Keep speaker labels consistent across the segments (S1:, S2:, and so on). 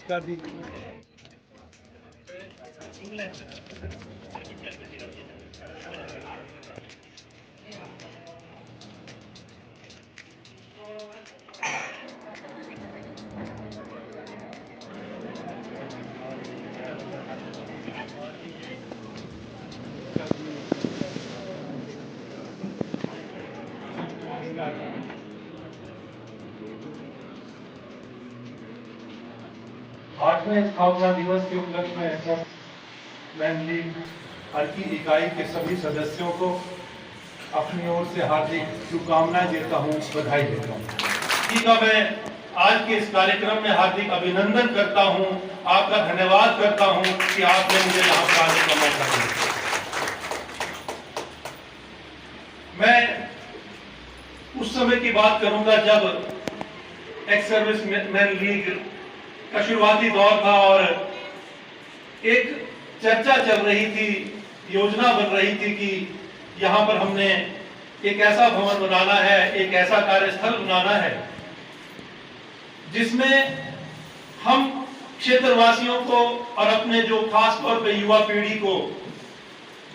S1: नमस्कार जी। आठवें स्थापना दिवस के उपलक्ष्य में ट्रस्टमैन लीग हर की इकाई के सभी सदस्यों को अपनी ओर से हार्दिक शुभकामनाएं देता हूं, बधाई देता हूं। जी का मैं आज के इस कार्यक्रम में हार्दिक अभिनंदन करता हूं, आपका धन्यवाद करता हूं कि आपने मुझे यहाँ पर आने का मौका दिया। मैं उस समय की बात करूंगा जब एक्स सर्विसमैन लीग का शुरुआती दौर था और एक चर्चा चल रही थी, योजना बन रही थी कि यहाँ पर हमने एक ऐसा भवन बनाना है, एक ऐसा कार्यस्थल बनाना है जिसमें हम क्षेत्रवासियों को और अपने जो खास तौर पे युवा पीढ़ी को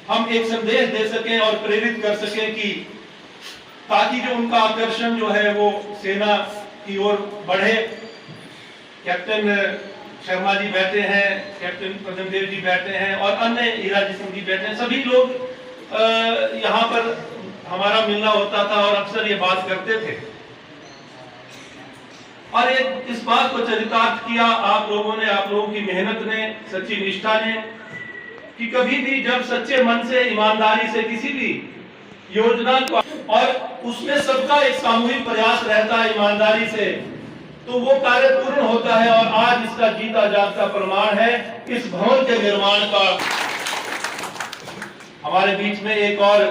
S1: हम एक संदेश दे सकें और प्रेरित कर सकें कि ताकि जो उनका आकर्षण जो है वो सेना की ओर बढ़े। कैप्टन शर्मा जी बैठे हैं, कैप्टन पद्मदेव जी बैठे हैं और अन्य हीराजी सिंह जी बैठे हैं, सभी लोग यहाँ पर हमारा मिलना होता था और अक्सर ये बात करते थे और एक इस बात को चरितार्थ किया आप लोगों ने, आप लोगों की मेहनत ने, सच्ची निष्ठा ने, कि कभी भी जब सच्चे मन से, ईमानदारी से किसी भी योजना को और उसमें सबका एक सामूहिक प्रयास रहता है ईमानदारी से, तो वो कार्य पूर्ण होता है। और आज इसका जीता जागता प्रमाण है इस भवन के निर्माण का। हमारे बीच में एक और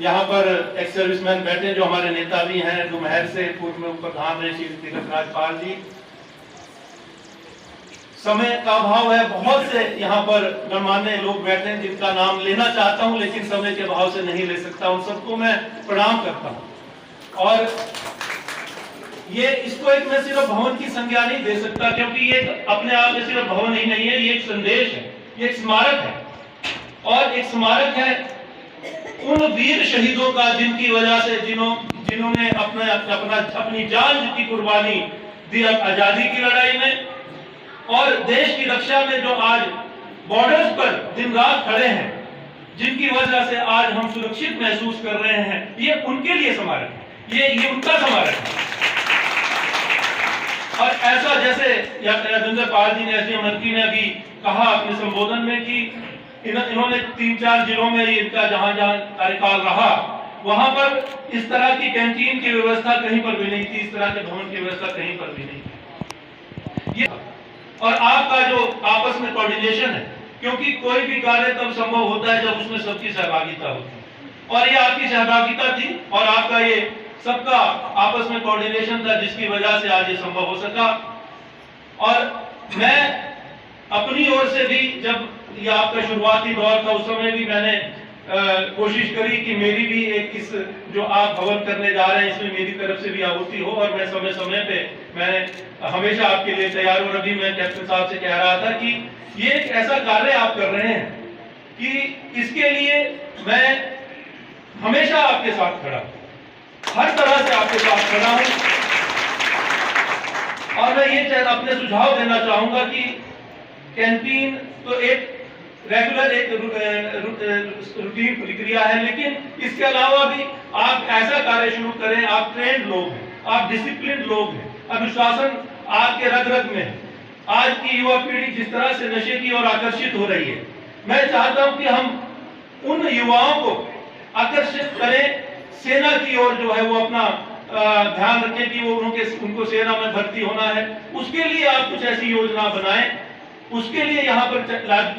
S1: यहाँ पर एक्स सर्विसमैन बैठे जो हमारे नेता भी हैं, डुमहर से पूर्व में प्रधान रहे श्री तीरथ राजपाल जी। समय का अभाव है, बहुत से यहाँ पर गणमान्य लोग बैठे हैं जिनका नाम लेना चाहता हूं लेकिन समय के अभाव से नहीं ले सकता। उन सबको मैं प्रणाम करता हूं और ये इसको एक मैं सिर्फ भवन की संज्ञा नहीं दे सकता क्योंकि ये अपने आप में सिर्फ भवन ही नहीं है, ये एक संदेश है, ये एक स्मारक है और एक स्मारक है उन वीर शहीदों का जिनकी वजह से जिन्होंने अपनी जान की कुर्बानी दी आजादी की लड़ाई में और देश की रक्षा में जो आज बॉर्डर्स पर दिन रात खड़े हैं, जिनकी वजह से आज हम सुरक्षित महसूस कर रहे हैं, ये उनके लिए स्मारक है, ये उनका स्मारक है। और ऐसा जैसे राजेंद्र पाल जी ने, एसडीएम मंत्री ने अभी कहा अपने संबोधन में कि इन्होंने 3-4 जिलों में इनका जहां जहां कार्यकाल रहा वहां पर इस तरह की कैंटीन की व्यवस्था कहीं पर भी नहीं थी, इस तरह के भवन की व्यवस्था कहीं पर भी नहीं थी। ये और आपका जो आपस में कोऑर्डिनेशन है, क्योंकि कोई भी कार्य तब संभव होता है जब उसमें सबकी सहभागिता होती है और ये आपकी सहभागिता थी और आपका ये सबका आपस में कोऑर्डिनेशन था जिसकी वजह से आज ये संभव हो सका। और मैं अपनी ओर से भी जब ये आपका शुरुआती दौर था उस समय भी मैंने कोशिश करी कि मेरी भी एक इस जो आप भवन करने जा रहे हैं इसमें मेरी तरफ से भी आहुति हो और मैं समय समय पे मैं हमेशा आपके लिए तैयार हूं। अभी मैं कैप्टन साहब से कह रहा था कि ये एक ऐसा कार्य आप कर रहे हैं कि इसके लिए मैं हमेशा आपके साथ खड़ा हूं, हर तरह से आपके साथ खड़ा हूं। और मैं ये अपने सुझाव देना चाहूंगा कि कैंटीन तो एक रेगुलर एक रूटीन प्रक्रिया है, लेकिन इसके अलावा भी आप ऐसा कार्य शुरू करें। आप ट्रेंड लोग हैं, आप डिसिप्लिन लोग हैं, अनुशासन आपके रग रग में है। आज की युवा पीढ़ी जिस तरह से नशे की ओर आकर्षित हो रही है, मैं चाहता हूं कि हम उन युवाओं को आकर्षित करें, सेना की ओर जो है वो अपना ध्यान रखें कि वो उनको सेना में भर्ती होना है। उसके लिए आप कुछ ऐसी योजना बनाएं, उसके लिए यहाँ पर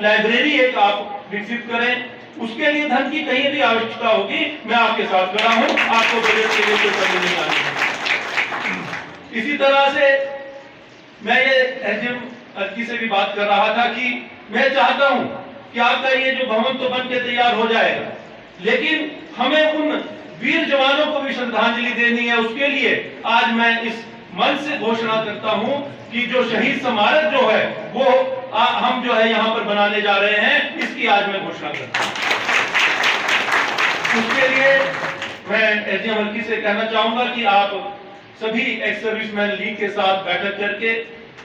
S1: लाइब्रेरी एक आप विकसित करें, उसके लिए धन की कहीं भी आवश्यकता होगी मैं आपके साथ खड़ा हूं, आपको बजट के लिए कोई कमी नहीं आनी। इसी तरह से मैं ये एसडीएम से भी बात कर रहा था कि मैं चाहता हूं कि आपका ये जो भवन तो बन के तैयार हो जाएगा, लेकिन हमें उन वीर जवानों को भी श्रद्धांजलि देनी है। उसके लिए आज मैं इस मन से घोषणा करता हूं कि जो शहीद स्मारक जो है वो हम जो है यहाँ पर बनाने जा रहे हैं, इसकी आज मैं घोषणा करता हूं। उसके लिए मैं एसडीएम हल्की से कहना चाहूंगा कि आप सभी एक्स सर्विसमैन लीग के साथ बैठक करके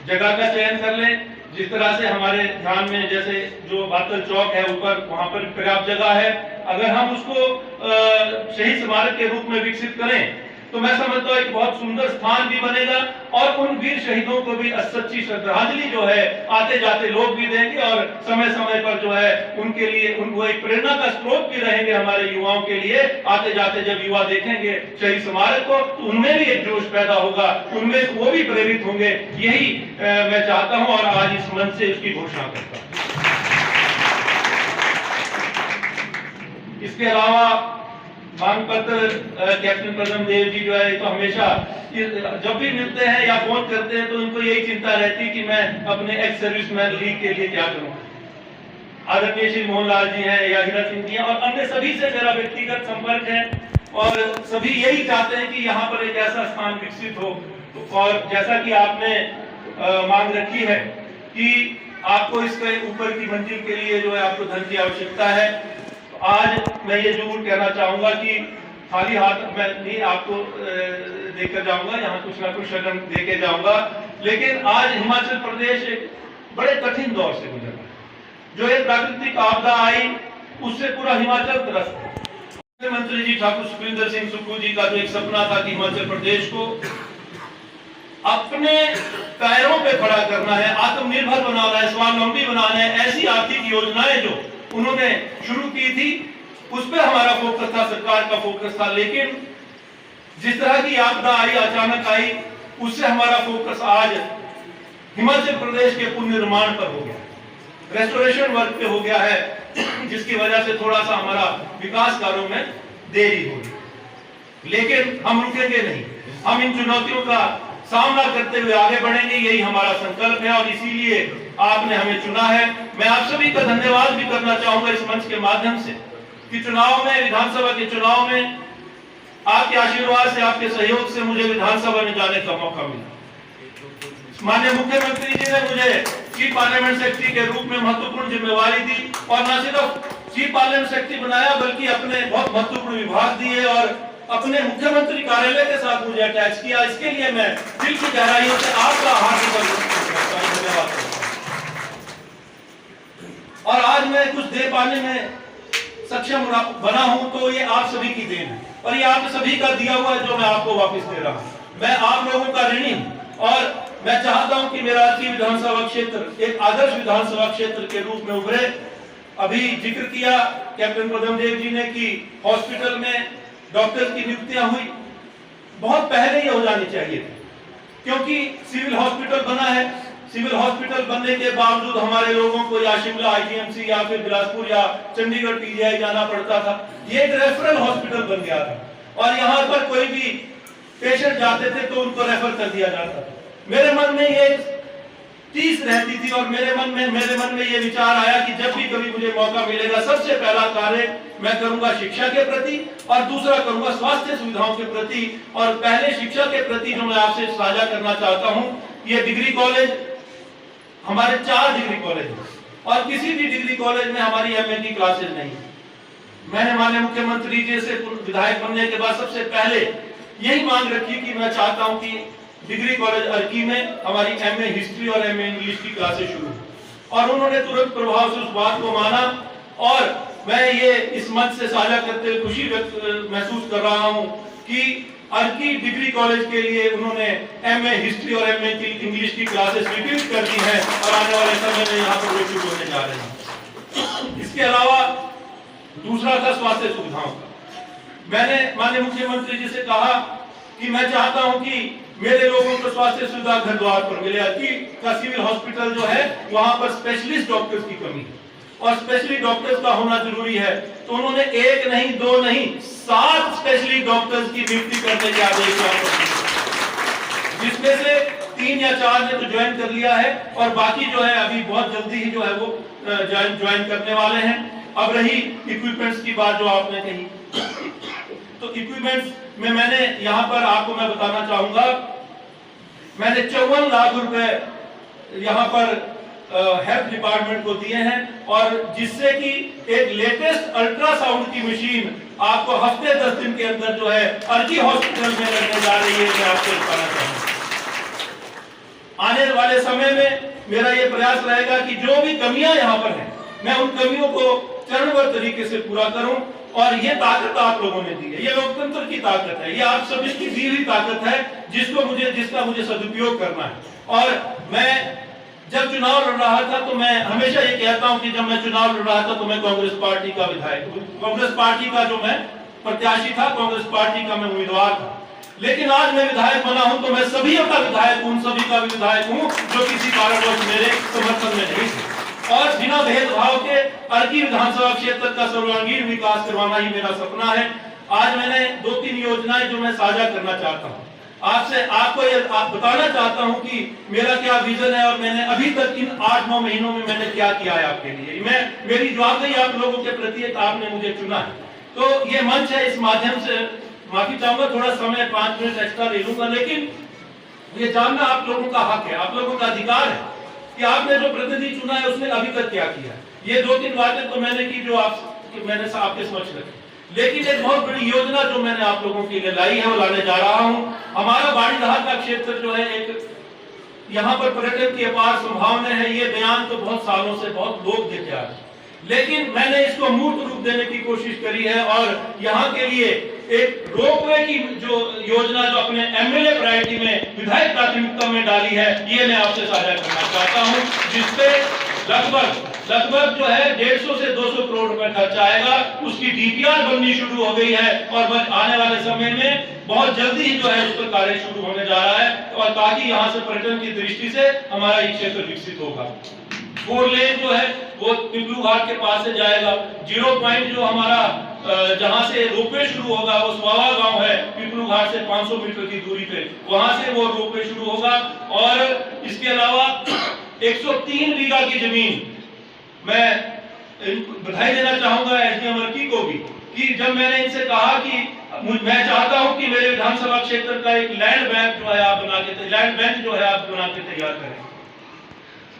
S1: जगह का चयन कर लें। जिस तरह से हमारे ध्यान में जैसे जो बातल चौक है ऊपर, वहां पर पर्याप्त जगह है। अगर हम उसको शहीद स्मारक के रूप में विकसित करें तो मैं समझता हूं एक बहुत सुंदर स्थान भी बनेगा और उन वीर शहीदों को भी सच्ची श्रद्धांजलि जो है आते जाते लोग भी देंगे और समय समय पर जो है उनके लिए उनको एक प्रेरणा का स्रोत भी रहेंगे हमारे युवाओं के लिए। आते जाते जब युवा देखेंगे शहीद स्मारक को तो उनमें भी एक जोश पैदा होगा, उनमें वो भी प्रेरित होंगे। यही मैं चाहता हूं और आज इस मंच से उसकी घोषणा करता हूं। इसके अलावा मांग पत्र कैप्टन पदम देव जी जो है तो हमेशा जब भी मिलते हैं या फोन करते हैं तो उनको यही चिंता रहती कि मैं अपने एक्स सर्विसमैन लीग के लिए क्या करूं। आदरणीय श्री मोहनलाल जी हैं या हीरा सिंह जी हैं और अन्य सभी से मेरा व्यक्तिगत संपर्क है और सभी यही चाहते हैं कि यहाँ पर एक ऐसा स्थान विकसित हो। और जैसा कि आपने मांग रखी है कि आपको इसके ऊपर की मंजिल के लिए जो है आपको धन की आवश्यकता है, आज मैं ये जरूर कहना चाहूंगा कि खाली हाथ मैं नहीं आपको देकर जाऊंगा, यहाँ कुछ ना कुछ शगन देके जाऊंगा। लेकिन आज हिमाचल प्रदेश एक बड़े कठिन दौर से गुजर रहा है। जो एक प्राकृतिक आपदा आई उससे पूरा हिमाचल त्रस्त है। मुख्यमंत्री जी ठाकुर सुखविंदर सिंह सुक्खू जी का जो एक सपना था कि हिमाचल प्रदेश को अपने पैरों पे खड़ा करना है, आत्मनिर्भर बनाना है, स्वावलंबी बनाना है, ऐसी आर्थिक योजनाएं जो उन्होंने शुरू की थी उस पर हमारा फोकस था, सरकार का फोकस था। लेकिन जिस तरह की आपदा आई, अचानक आई, उससे हमारा फोकस आज हिमाचल प्रदेश के पुनर्निर्माण पर हो गया, रेस्टोरेशन वर्क पे हो गया है, जिसकी वजह से थोड़ा सा हमारा विकास कार्यों में देरी होगी। लेकिन हम रुकेंगे नहीं, हम इन चुनौतियों का सामना करते हुए आगे बढ़ेंगे, यही हमारा संकल्प है और इसीलिए आपने हमें चुना है। मैं आप सभी का धन्यवाद भी करना चाहूंगा इस मंच के माध्यम से कि चुनाव में, विधानसभा के चुनाव में आपके आशीर्वाद से, आपके सहयोग से मुझे विधानसभा में जाने का मौका मिला। माननीय मुख्यमंत्री जी ने मुझे चीफ पार्लियामेंट सेक्रेटरी के रूप में महत्वपूर्ण जिम्मेवारी दी और न सिर्फ चीफ पार्लियामेंट सेक्रेटरी बनाया बल्कि अपने बहुत महत्वपूर्ण विभाग दिए और अपने मुख्यमंत्री कार्यालय के साथ मुझे अटैच किया। इसके लिए मैं दिल की गहराइयों से आपका हार्दिक धन्यवाद करता हूं। और आज मैं कुछ दे पाने में सक्षम बना हूं तो ये आप सभी की देन है और ये आप सभी का दिया हुआ है जो मैं आपको वापस दे रहा हूं। मैं आप लोगों का ऋणी हूं और मैं चाहता हूं कि मेरा विधानसभा क्षेत्र एक आदर्श विधानसभा क्षेत्र के रूप में उभरे। अभी जिक्र किया कैप्टन पदम देव जी ने कि हॉस्पिटल में डॉक्टर की नियुक्तियां हुई, बहुत पहले ही हो जानी चाहिए थी क्योंकि सिविल हॉस्पिटल बना है। सिविल हॉस्पिटल बनने के बावजूद हमारे लोगों को या शिमला आईजीएमसी या फिर बिलासपुर या चंडीगढ़ पीजीआई जाना पड़ता था। ये एक रेफरल हॉस्पिटल बन गया था और यहाँ पर कोई भी पेशेंट जाते थे तो उनको रेफर कर दिया जाता था। मेरे मन में ये चीज रहती थी और मेरे मन में ये विचार आया कि जब भी कभी मुझे मौका मिलेगा सबसे पहला कार्य मैं करूंगा शिक्षा के प्रति और दूसरा करूंगा स्वास्थ्य सुविधाओं के प्रति। और पहले शिक्षा के प्रति जो मैं आपसे साझा करना चाहता हूं, ये डिग्री कॉलेज, हमारे 4 डिग्री कॉलेज और किसी भी डिग्री कॉलेज में हमारी एमए की क्लासेज नहीं। मैंने माननीय मुख्यमंत्री जी से विधायक बनने के बाद सबसे पहले यही मांग रखी कि मैं चाहता हूं कि डिग्री कॉलेज अर्की में हमारी एमए हिस्ट्री और एमए इंग्लिश की क्लासेस शुरू और उन्होंने तुरंत प्रभाव से उस बात को माना और मैं ये इस मंच से साझा करते हुए खुशी महसूस कर रहा हूं कि अर्की डिग्री कॉलेज के लिए उन्होंने एमए हिस्ट्री और एमए इंग्लिश की क्लासेस रिड्यूस कर दी है और आने वाले समय में यहाँ पर वो शुरू होने जा रहे हैं। इसके अलावा दूसरा था स्वास्थ्य सुविधाओं का। मैंने माननीय मुख्यमंत्री जी से कहा कि मैं चाहता हूं कि मेरे लोगों को स्वास्थ्य सुविधा घर द्वार पर मिले। अर्की का सिविल हॉस्पिटल जो है वहां पर स्पेशलिस्ट डॉक्टर्स की कमी है और स्पेशलिस्ट डॉक्टर्स का होना जरूरी है। तो उन्होंने 1 नहीं 2 नहीं 7 स्पेशलिस्ट डॉक्टर्स की नियुक्ति करने के आदेश दिए, जिसमें से 3 या 4 ने तो ज्वाइन कर लिया है और बाकी जो है अभी बहुत जल्दी ही जो है वो ज्वाइन करने वाले हैं। अब रही इक्विपमेंट्स की बात जो आपने कही, तो इक्विपमेंट्स में मैंने यहाँ पर आपको मैं बताना चाहूंगा मैंने 54 लाख रुपए यहाँ पर हेल्थ डिपार्टमेंट को दिए हैं, और जिससे कि एक लेटेस्ट अल्ट्रासाउंड की मशीन आपको हफ्ते 10 दिन के अंदर जो है अर्की हॉस्पिटल में लगने जा रही है। मैं आपको बताना चाहूंगा आने वाले समय में मेरा ये प्रयास रहेगा कि जो भी कमियां यहाँ पर हैं, मैं उन कमियों को चरणबद्ध तरीके से पूरा करूं। और ये ताकत आप लोगों ने दी है, ये लोकतंत्र की ताकत है, ये आप सभी की दी हुई ताकत है, जिसका मुझे सदुपयोग करना है। और मैं जब चुनाव लड़ रहा था तो मैं हमेशा ये कहता हूं कि जब मैं चुनाव लड़ रहा था तो मैं कांग्रेस पार्टी का विधायक, कांग्रेस पार्टी का जो मैं प्रत्याशी था, कांग्रेस पार्टी का मैं उम्मीदवार था। लेकिन आज मैं विधायक बना हूं तो मैं सभी का विधायक हूं, सभी का विधायक हूं जो किसी कारणवश मेरे समर्थन में नहीं थे। और बिना भेदभाव के अर्की विधानसभा क्षेत्र का सर्वांगीण विकास करवाना ही मेरा सपना है। आज मैंने 2-3 योजनाएं जो मैं साझा करना चाहता हूं आपसे, आपको ये बताना चाहता हूं कि मेरा क्या विजन है और मैंने अभी तक इन 8-9 महीनों में मैंने क्या किया है आपके लिए। मेरी जवाबदेही आप लोगों के प्रति है, आपने मुझे चुना है। तो ये मंच है, इस माध्यम से माफी चाहूंगा, थोड़ा समय 5 मिनट एक्स्ट्रा ले लूंगा, लेकिन ये जानना आप लोगों का हक है, आप लोगों का अधिकार है कि आपने जो प्रतिनिधि चुना है उसने अभी तक क्या किया। ये 2-3 बातें तो मैंने की जो मैंने आपके समक्ष रखी, लेकिन एक बहुत बड़ी योजना जो मैंने आप लोगों के लिए लाई है वो लाने जा रहा हूं। हमारा बाड़ीधार का क्षेत्र जो है, एक यहाँ पर पर्यटन की अपार संभावना है, ये बयान तो बहुत सालों से बहुत लोग देते आ रहे हैं, लेकिन मैंने इसको मूर्त रूप देने की कोशिश करी है। और यहाँ के लिए एक रोपवे की जो योजना जो अपने एमएलए प्रायोरिटी में विधायक प्राथमिकता में डाली है, ये मैं आपसे साझा करना चाहता हूँ, जिसपे लगभग जो है 150 से 200 करोड़ रुपए खर्च आएगा। उसकी डीपीआर बननी शुरू हो गई है और आने वाले समय में बहुत जल्दी ही जो है उस पर कार्य शुरू होने जा रहा है, और ताकि यहाँ से पर्यटन की दृष्टि से हमारा ये क्षेत्र विकसित होगा। 4 लेन जो है वो पिपलू घाट के पास से जाएगा। 0 पॉइंट जो हमारा जहां से रोपवे शुरू होगा वो स्वावा गांव है, पिपलू घाट से 500 मीटर की दूरी पे, वहां से वो रोपवे शुरू होगा। और इसके अलावा 103 बीघा की जमीन मैं बधाई देना चाहूंगा एसडीएम अर्की को भी, कि जब मैंने इनसे कहा कि मैं चाहता हूं कि मेरे विधानसभा क्षेत्र का एक लैंड बैंक जो है आप बना के तैयार करें।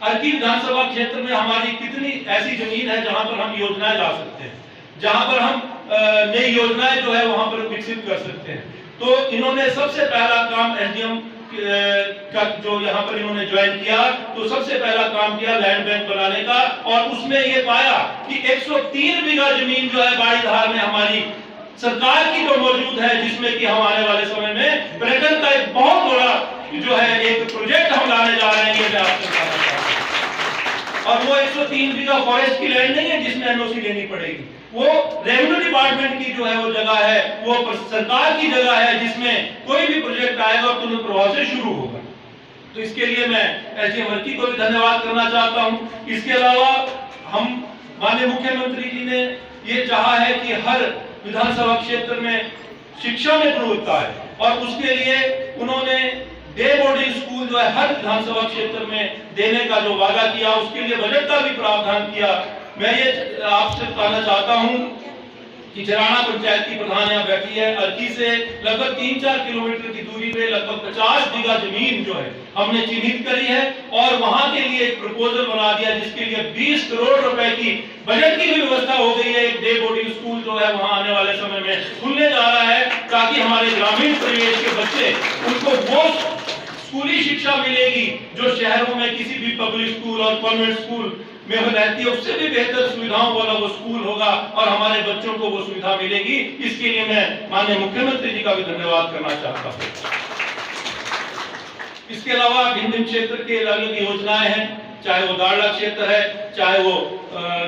S1: अर्की विधानसभा क्षेत्र में हमारी कितनी ऐसी जमीन है जहां पर हम योजनाएं ला सकते हैं, जहां पर हम नई योजनाएं जो है वहां पर विकसित कर सकते हैं। तो इन्होंने सबसे पहला काम एसडीएम का जो यहाँ पर इन्होंने ज्वाइन किया, तो सबसे पहला काम किया लैंड बैंक बनाने का, और उसमें ये पाया कि 103 बीघा जमीन जो है बाड़ीधार में हमारी सरकार की जो मौजूद है, जिसमें कि हम आने वाले समय में पर्यटन का एक बहुत बड़ा जो है एक प्रोजेक्ट हम लाने जा रहे हैं, ये मैं आपको बताना चाहता हूं। और वो 103 बीघा फॉरेस्ट की लैंड नहीं है जिसमें एनओसी लेनी पड़ेगी, वो रेवेन्यू डिपार्टमेंट की जो है वो जगह है, वो सरकार की जगह है, जिसमें कोई भी प्रोजेक्ट आएगा तो तुरंत प्रभाव से शुरू होगा। तो इसके लिए मैं एसडीएम अर्की को भी धन्यवाद करना चाहता हूं। इसके अलावा हम माननीय मुख्यमंत्री जी ने ये चाहा है कि हर विधानसभा क्षेत्र में शिक्षा में गुणवत्ता है, और उसके लिए उन्होंने डे बोर्डिंग स्कूल जो है हर विधानसभा क्षेत्र में देने का जो वादा किया, उसके लिए बजट का भी प्रावधान किया। मैं ये आपसे बताना चाहता हूं कि जराना पंचायत की प्रधान यहाँ बैठी है, अर्की से लगभग 3-4 किलोमीटर की दूरी पे लगभग 50 बीघा जमीन जो है हमने चिन्हित करी है, और वहां के लिए एक प्रपोजल बना दिया, जिसके लिए 20 करोड़ रुपए की बजट की भी व्यवस्था हो गई है। एक डे बोर्डिंग स्कूल जो है वहां आने वाले समय में खुलने जा रहा है, ताकि हमारे ग्रामीण परिवेश के बच्चे, उनको वो स्कूली शिक्षा मिलेगी जो शहरों में किसी भी पब्लिक स्कूल और कॉन्वेंट स्कूल में रहती है, उससे भी बेहतर सुविधाओं वाला वो स्कूल होगा, और हमारे बच्चों को वो सुविधा मिलेगी। इसके लिए मैं माननीय मुख्यमंत्री जी का भी धन्यवाद करना चाहता हूं। इसके अलावा भिन्न क्षेत्र के अलग योजनाएं हैं, चाहे वो दाड़ला क्षेत्र है, चाहे वो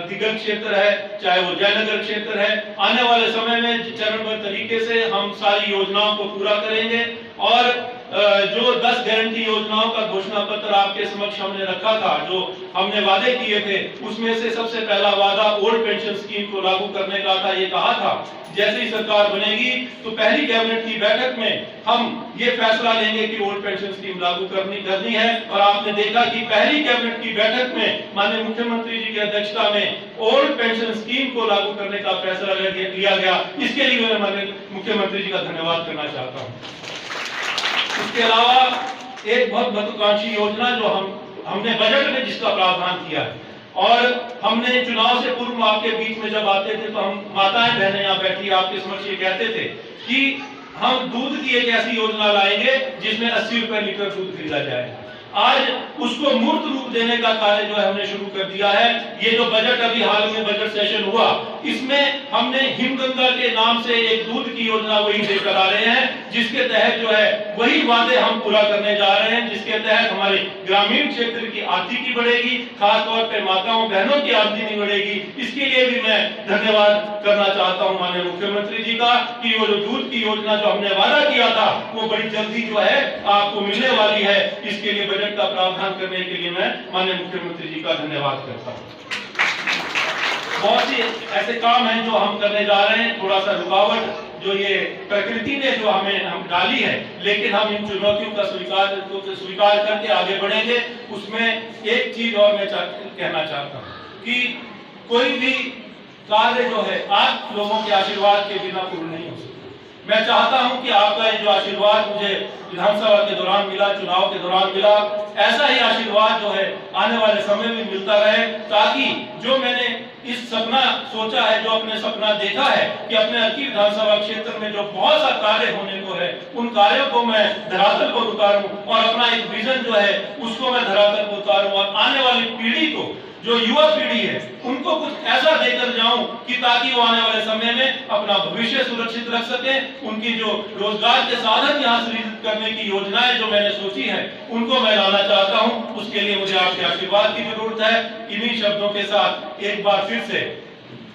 S1: दिगल क्षेत्र है, चाहे वो जयनगर क्षेत्र है। आने वाले समय में चरणबद्ध तरीके से हम सारी योजनाओं को पूरा करेंगे, और जो 10 गारंटी योजनाओं का घोषणा पत्र आपके समक्ष हमने रखा था, जो हमने वादे किए थे, उसमें से सबसे पहला वादा ओल्ड पेंशन स्कीम को लागू करने का था। ये कहा था जैसे ही सरकार बनेगी तो पहली कैबिनेट की बैठक में हम ये फैसला लेंगे कि ओल्ड पेंशन स्कीम लागू करनी है, और आपने देखा कि पहली कैबिनेट की बैठक में माननीय मुख्यमंत्री जी की अध्यक्षता में ओल्ड पेंशन स्कीम को लागू करने का फैसला लिया गया। इसके लिए मैं माननीय मुख्यमंत्री जी का धन्यवाद करना चाहता हूँ। इसके अलावा एक बहुत महत्वाकांक्षी योजना जो हमने बजट में जिसका प्रावधान किया है, और हमने चुनाव से पूर्व आपके बीच में जब आते थे तो हम माताएं बहनें यहाँ बैठी आपके समक्ष ये कहते थे कि हम दूध की एक ऐसी योजना लाएंगे जिसमें 80 रुपए लीटर दूध खरीदा जाए। आज उसको मूर्त रूप देने का कार्य जो है हमने शुरू कर दिया है। ये जो बजट अभी हाल में बजट सेशन हुआ, इसमें हमने हिमगंगा के नाम से एक दूध की योजना वही लेकर आ रहे हैं, जिसके तहत जो है वही वादे हम पूरा करने जा रहे हैं, जिसके तहत हमारे ग्रामीण क्षेत्र की आर्थिकी बढ़ेगी, खासतौर पर माताओं बहनों की आमदनी बढ़ेगी। इसके लिए भी मैं धन्यवाद करना चाहता हूं माननीय मुख्यमंत्री जी का कि वो जो दूध की योजना जो हमने वादा किया था वो बड़ी जल्दी जो है आपको मिलने वाली है। इसके लिए बजट का प्रावधान करने के लिए मैं माननीय मुख्यमंत्री जी का धन्यवाद करता हूं। बहुत सी ऐसे काम हैं जो हम करने जा रहे हैं, थोड़ा सा रुकावट जो ये प्रकृति ने जो हम डाली है, लेकिन हम इन चुनौतियों का स्वीकार करके आगे बढ़ेंगे। उसमें एक चीज और मैं कहना चाहता हूँ कि कोई भी कार्य जो है आप लोगों के आशीर्वाद के बिना पूर्ण नहीं हो सकता। मैं चाहता हूं कि आपका ये जो आशीर्वाद मुझे विधानसभा के दौरान मिला, चुनाव के दौरान मिला, ऐसा ही आशीर्वाद जो है आने वाले समय में मिलता रहे, ताकि जो मैंने इस सपना सोचा है, जो अपने सपना देखा है कि अपने अर्की विधानसभा क्षेत्र में जो बहुत सा कार्य होने को है, उन कार्यों को मैं धरातल पर उतारूं और अपना एक विजन जो है उसको मैं धरातल पर उतारूं और आने वाली पीढ़ी को, जो युवा पीढ़ी है, उनको कुछ ऐसा देकर जाऊं कि ताकि वो आने वाले समय में अपना भविष्य सुरक्षित रख सके। उनकी जो रोजगार के साधन यहाँ सृजित करने की योजनाएं जो मैंने सोची है उनको मैं लाना चाहता हूं। उसके लिए मुझे आपके आशीर्वाद की जरूरत है। इन्हीं शब्दों के साथ एक बार फिर से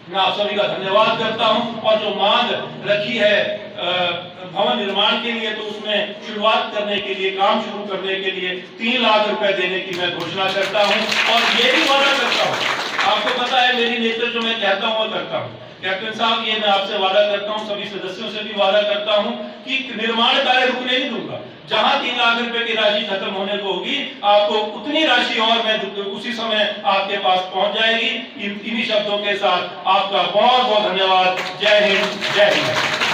S1: मैं आप सभी का धन्यवाद करता हूं। और जो मांग रखी है भवन निर्माण के लिए, तो उसमें शुरुआत करने के लिए, काम शुरू करने के लिए 3 लाख रुपए देने की मैं घोषणा करता हूं। और ये भी वादा करता हूं, आपको पता है मेरी नेचर जो मैं कहता हूं वो करता हूं। कैप्टन साहब, ये मैं आपसे वादा करता हूं, सभी सदस्यों से भी वादा करता हूं कि निर्माण कार्य रुकने नहीं दूंगा। जहां 3 लाख रुपए की राशि खत्म होने को होगी, आपको उतनी राशि और मैं उसी समय आपके पास पहुंच जाएगी। इन्हीं शब्दों के साथ आपका बहुत बहुत धन्यवाद। जय हिंद, जय हिंद।